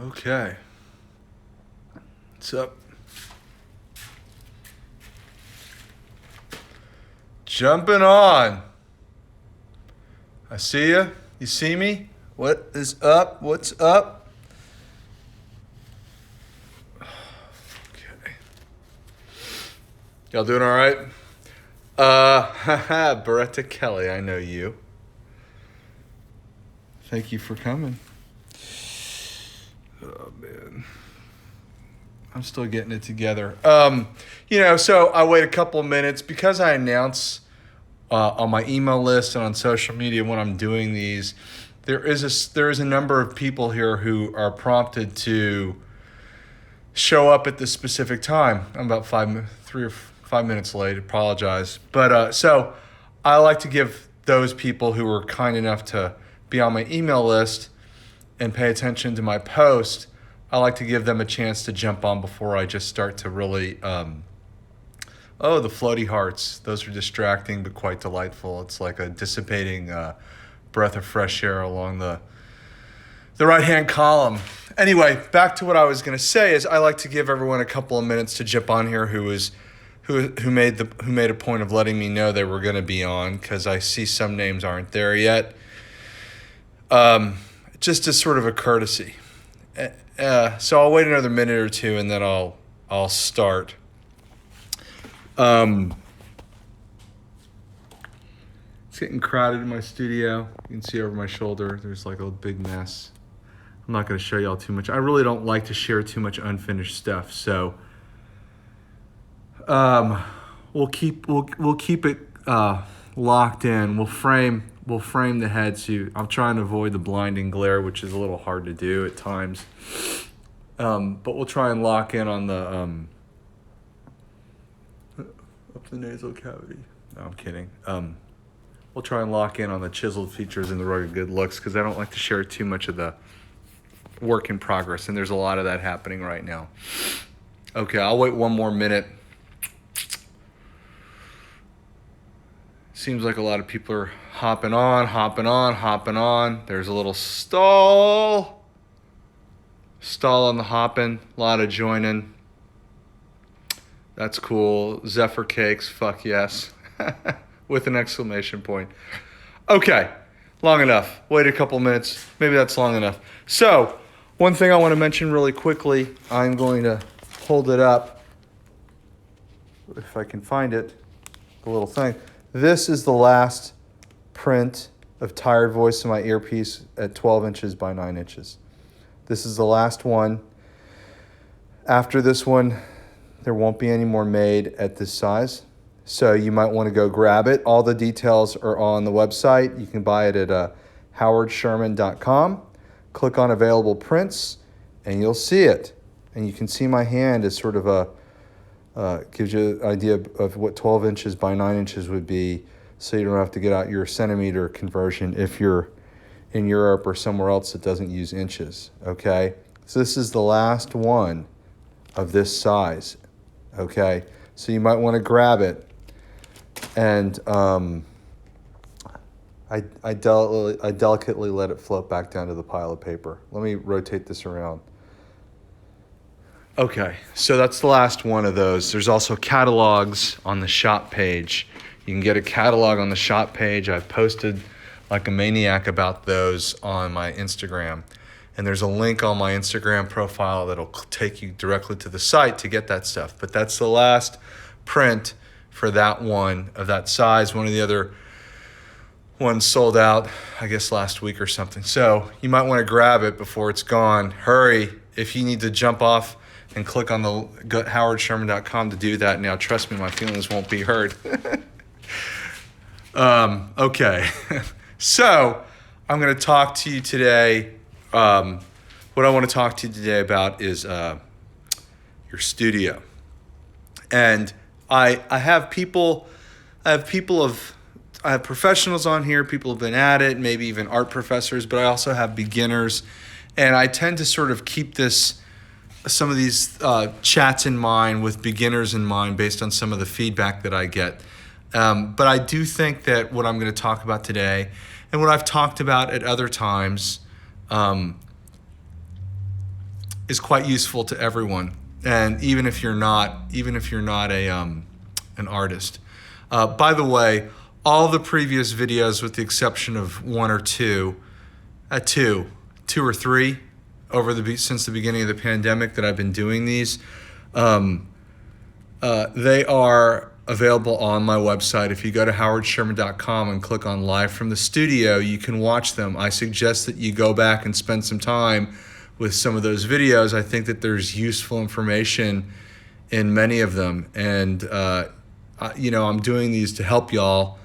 Okay. What's up? Jumping on. I see you. You see me? What is up? What's up? Okay. Y'all doing all right? Beretta Kelly, I know you. Thank you for coming. Oh, man. I'm still getting it together. So I wait a couple of minutes because I announce on my email list and on social media when I'm doing these. There is a number of people here who are prompted to show up at this specific time. I'm about 3 or 5 minutes late. Apologize, but so I like to give those people who were kind enough to be on my email list and pay attention to my post. I like to give them a chance to jump on before I just start to really, the floaty hearts. Those are distracting but quite delightful. It's like a dissipating breath of fresh air along the right-hand column. Anyway, back to what I was going to say is I like to give everyone a couple of minutes to jump on here who made a point of letting me know they were going to be on, because I see some names aren't there yet. Just as sort of a courtesy. So I'll wait another minute or two and then I'll start. It's getting crowded in my studio. You can see over my shoulder there's like a big mess. I'm not going to show y'all too much. I really don't like to share too much unfinished stuff, so we'll keep it locked in. We'll frame the head, so I'm trying to avoid the blinding glare, which is a little hard to do at times. But we'll try and lock in on the up the nasal cavity. No, I'm kidding. We'll try and lock in on the chiseled features and the rugged good looks, because I don't like to share too much of the work in progress, and there's a lot of that happening right now. Okay, I'll wait one more minute. Seems like a lot of people are hopping on. There's a little stall on the hopping. A lot of joining. That's cool. Zephyr cakes, fuck yes. With an exclamation point. Okay, long enough. Wait a couple minutes. Maybe that's long enough. So, one thing I want to mention really quickly. I'm going to hold it up, if I can find it, the little thing. This is the last print of Tired Voice in my earpiece at 12 inches by 9 inches. This is the last one. After this one, there won't be any more made at this size. So you might want to go grab it. All the details are on the website. You can buy it at howardsherman.com. Click on available prints and you'll see it. And you can see my hand as sort of gives you an idea of what 12 inches by 9 inches would be, so you don't have to get out your centimeter conversion if you're in Europe or somewhere else that doesn't use inches, okay? So this is the last one of this size, okay? So you might want to grab it. And I delicately let it float back down to the pile of paper. Let me rotate this around. Okay, so that's the last one of those. There's also catalogs on the shop page. You can get a catalog on the shop page. I've posted like a maniac about those on my Instagram. And there's a link on my Instagram profile that'll take you directly to the site to get that stuff. But that's the last print for that one of that size. One of the other ones sold out, I guess, last week or something. So you might want to grab it before it's gone. Hurry if you need to jump off and click on the howardsherman.com to do that. Now, trust me, my feelings won't be hurt. Okay. So I'm going to talk to you today. What I want to talk to you today about is your studio. And I have professionals on here, people who've been at it, maybe even art professors, but I also have beginners. And I tend to sort of keep some of these chats in mind with beginners in mind based on some of the feedback that I get. But I do think that what I'm going to talk about today and what I've talked about at other times is quite useful to everyone, and even if you're not a an artist. By the way, all the previous videos, with the exception of one or two, two or three, since the beginning of the pandemic that I've been doing these, they are available on my website. If you go to howardsherman.com and click on Live from the Studio, you can watch them. I suggest that you go back and spend some time with some of those videos. I think that there's useful information in many of them. And, I'm doing these to help y'all,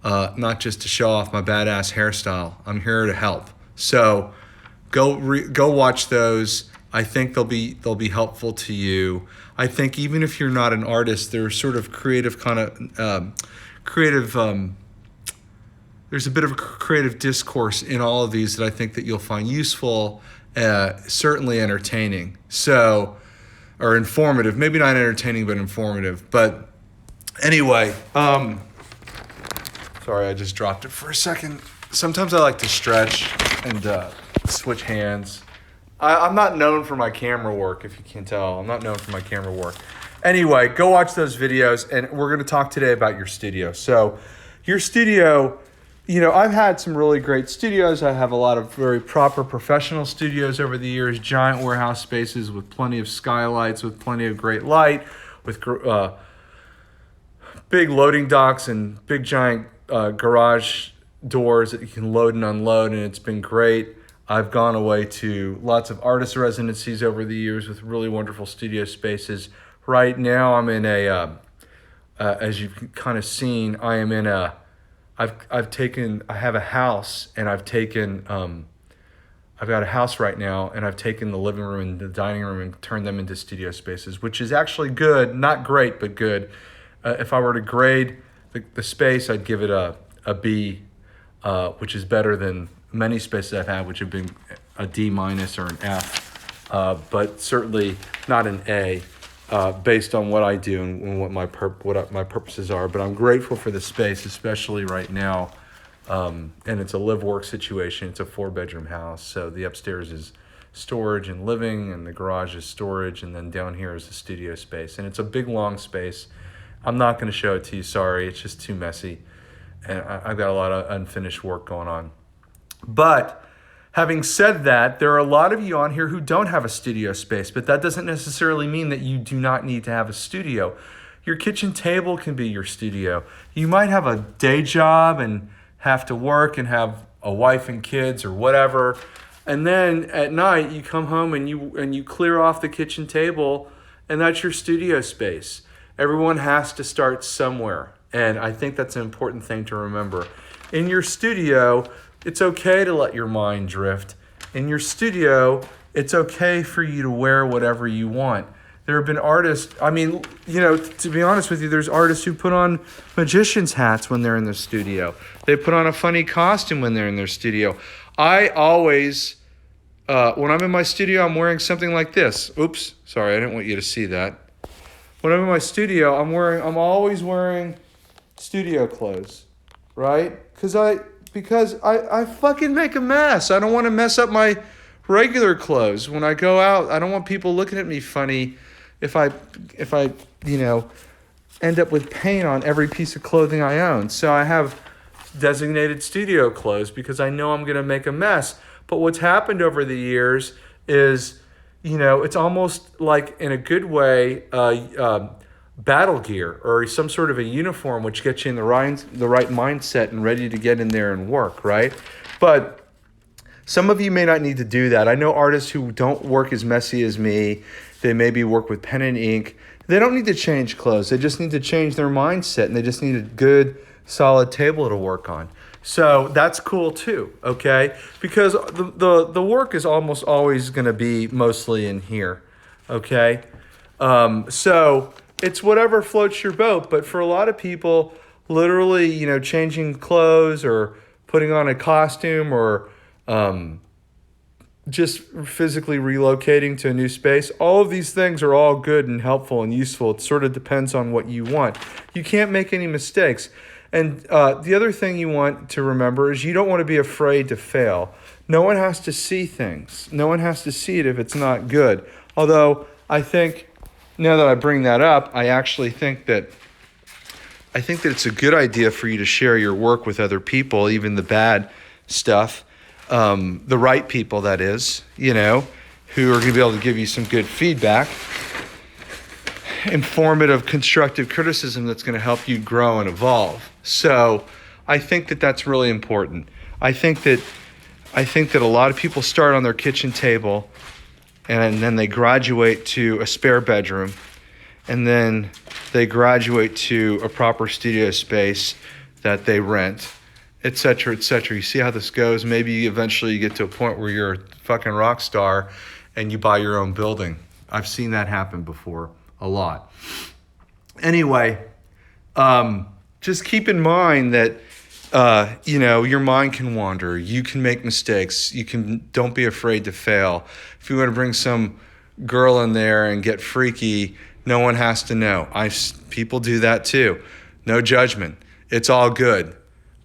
not just to show off my badass hairstyle. I'm here to help. So go watch those. I think they'll be helpful to you. I think even if you're not an artist, there's sort of there's a bit of creative discourse in all of these that I think that you'll find useful, certainly entertaining. So, or informative, maybe not entertaining, but informative. But anyway, sorry, I just dropped it for a second. Sometimes I like to stretch and switch hands. I'm not known for my camera work, if you can't tell. I'm not known for my camera work. Anyway, go watch those videos, and we're going to talk today about your studio. So your studio, I've had some really great studios. I have a lot of very proper professional studios over the years, giant warehouse spaces with plenty of skylights, with plenty of great light, with big loading docks and big giant garage doors that you can load and unload, and it's been great. I've gone away to lots of artist residencies over the years with really wonderful studio spaces. Right now, I'm in as you've kind of seen, I am in I have a house, and I've got a house right now, and I've taken the living room and the dining room and turned them into studio spaces, which is actually good, not great, but good. If I were to grade the space, I'd give it a B, which is better than many spaces I've had, which have been a D- or an F, but certainly not an A, based on what I do and what my purposes are. But I'm grateful for the space, especially right now. And it's a live-work situation. It's a 4-bedroom house, so the upstairs is storage and living, and the garage is storage, and then down here is the studio space. And it's a big, long space. I'm not going to show it to you, sorry. It's just too messy, and I've got a lot of unfinished work going on. But having said that, there are a lot of you on here who don't have a studio space, but that doesn't necessarily mean that you do not need to have a studio. Your kitchen table can be your studio. You might have a day job and have to work and have a wife and kids or whatever, and then at night you come home and you clear off the kitchen table, and that's your studio space. Everyone has to start somewhere, and I think that's an important thing to remember. In your studio, it's okay to let your mind drift. In your studio, it's okay for you to wear whatever you want. There have been artists, to be honest with you, there's artists who put on magician's hats when they're in the studio. They put on a funny costume when they're in their studio. I always, when I'm in my studio, I'm wearing something like this. Oops, sorry, I didn't want you to see that. When I'm in my studio, I'm always wearing studio clothes, right? Because I fucking make a mess. I don't want to mess up my regular clothes when I go out. I don't want people looking at me funny if I end up with paint on every piece of clothing I own. So I have designated studio clothes because I know I'm going to make a mess. But what's happened over the years is, it's almost like, in a good way, battle gear or some sort of a uniform, which gets you in the right mindset and ready to get in there and work, right? But some of you may not need to do that. I know artists who don't work as messy as me. They maybe work with pen and ink. They don't need to change clothes. They just need to change their mindset, and they just need a good, solid table to work on. So that's cool too, okay? Because the work is almost always going to be mostly in here, okay? So it's whatever floats your boat. But for a lot of people, literally, changing clothes or putting on a costume or just physically relocating to a new space, all of these things are all good and helpful and useful. It sort of depends on what you want. You can't make any mistakes. And the other thing you want to remember is you don't want to be afraid to fail. No one has to see things. No one has to see it if it's not good. Although I think, now that I bring that up, I think that it's a good idea for you to share your work with other people, even the bad stuff, the right people, that is, who are going to be able to give you some good feedback, informative, constructive criticism that's going to help you grow and evolve. So I think that that's really important. I think that a lot of people start on their kitchen table and then they graduate to a spare bedroom, and then they graduate to a proper studio space that they rent, et cetera, et cetera. You see how this goes? Maybe eventually you get to a point where you're a fucking rock star and you buy your own building. I've seen that happen before a lot. Anyway, just keep in mind that your mind can wander. You can make mistakes. Don't be afraid to fail. If you want to bring some girl in there and get freaky, no one has to know. People do that too. No judgment. It's all good.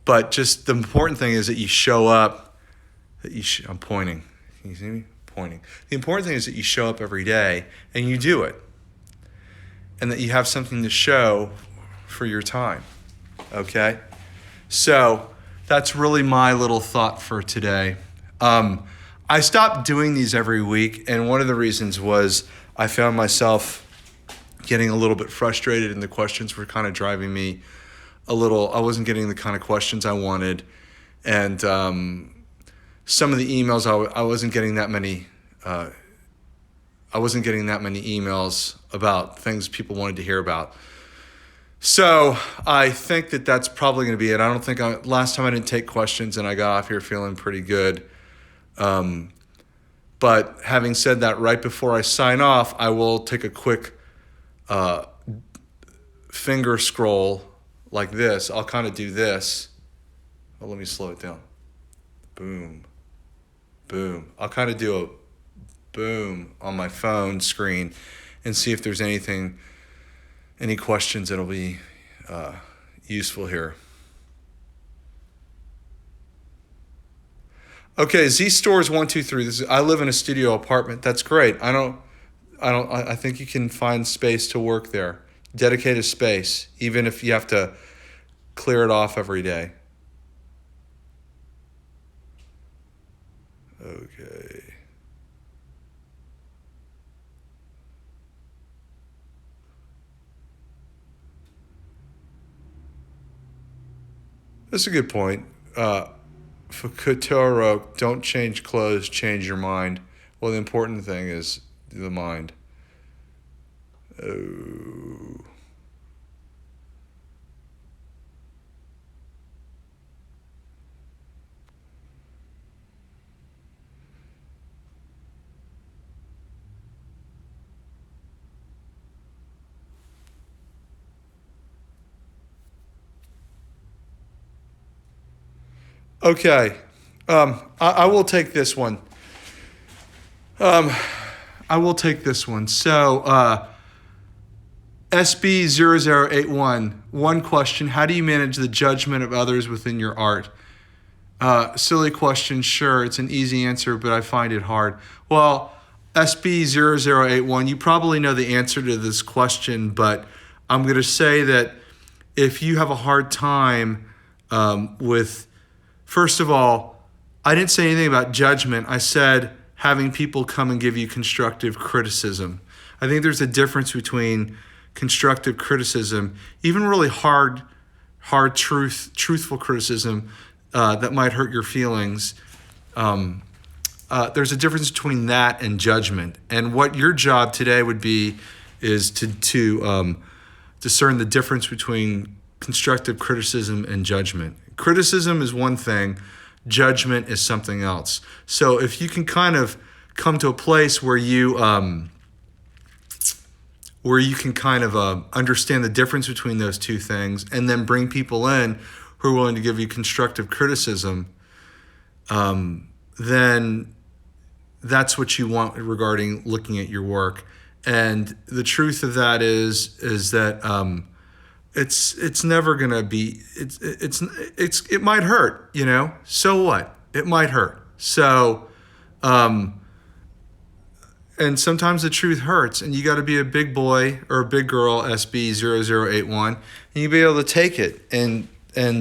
But just the important thing is that you show up. I'm pointing. Can you see me? Pointing. The important thing is that you show up every day and you do it. And that you have something to show for your time. Okay? So that's really my little thought for today. I stopped doing these every week, and one of the reasons was I found myself getting a little bit frustrated, and the questions were kind of driving me a little. I wasn't getting the kind of questions I wanted, and some of the emails I wasn't getting that many. I wasn't getting that many emails about things people wanted to hear about. So I think that that's probably going to be it. I don't think last time I didn't take questions and I got off here feeling pretty good. But having said that, right before I sign off, I will take a quick finger scroll like this. I'll kind of do this. Oh, let me slow it down. Boom. Boom. I'll kind of do a boom on my phone screen and see if there's any questions that'll be useful here. Okay, Z Stores 123. I live in a studio apartment. That's great. I think you can find space to work there. Dedicated space, even if you have to clear it off every day. Okay. That's a good point. Fakutoro, don't change clothes, change your mind. Well, the important thing is the mind. Oh. Okay, I will take this one. I will take this one. So, SB0081, one question: how do you manage the judgment of others within your art? Silly question, sure, it's an easy answer, but I find it hard. Well, SB0081, you probably know the answer to this question, but I'm going to say that if you have a hard time with, first of all, I didn't say anything about judgment. I said having people come and give you constructive criticism. I think there's a difference between constructive criticism, even really hard truthful criticism that might hurt your feelings. There's a difference between that and judgment. And what your job today would be is to discern the difference between constructive criticism and judgment. Criticism is one thing, judgment is something else. So if you can kind of come to a place where you can kind of understand the difference between those two things, and then bring people in who are willing to give you constructive criticism, then that's what you want regarding looking at your work. And the truth of that is that it's never gonna be, it might hurt, so what? It might hurt. So, and sometimes the truth hurts, and you got to be a big boy or a big girl, SB0081, and you be able to take it, and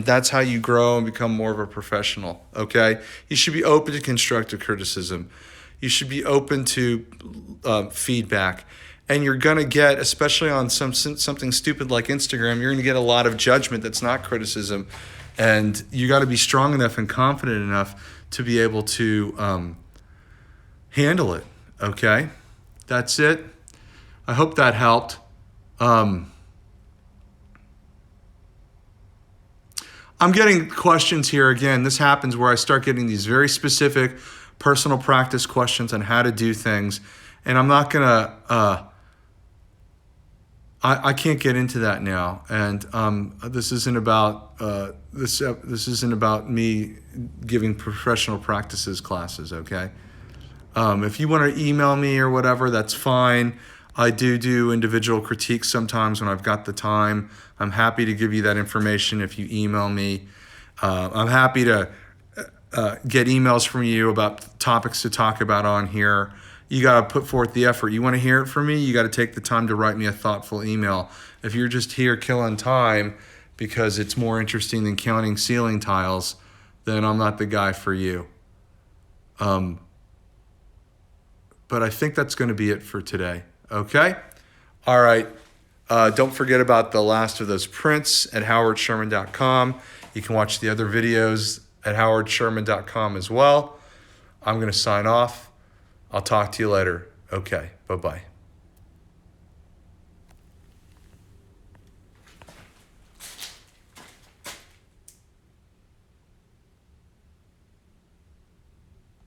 that's how you grow and become more of a professional. Okay, you should be open to constructive criticism. You should be open to feedback, and you're gonna get, especially on something stupid like Instagram, you're gonna get a lot of judgment that's not criticism, and you got to be strong enough and confident enough to be able to handle it. Okay, that's it. I hope that helped. I'm getting questions here again. This happens where I start getting these very specific personal practice questions on how to do things, and I'm not gonna. I can't get into that now, and this isn't about this isn't about me giving professional practices classes. Okay. If you want to email me or whatever, that's fine. I do individual critiques sometimes when I've got the time. I'm happy to give you that information if you email me. I'm happy to get emails from you about topics to talk about on here. You got to put forth the effort. You want to hear it from me, you got to take the time to write me a thoughtful email. If you're just here killing time because it's more interesting than counting ceiling tiles, then I'm not the guy for you. But I think that's going to be it for today. Okay? All right. Don't forget about the last of those prints at howardsherman.com. You can watch the other videos at howardsherman.com as well. I'm going to sign off. I'll talk to you later. Okay. Bye-bye.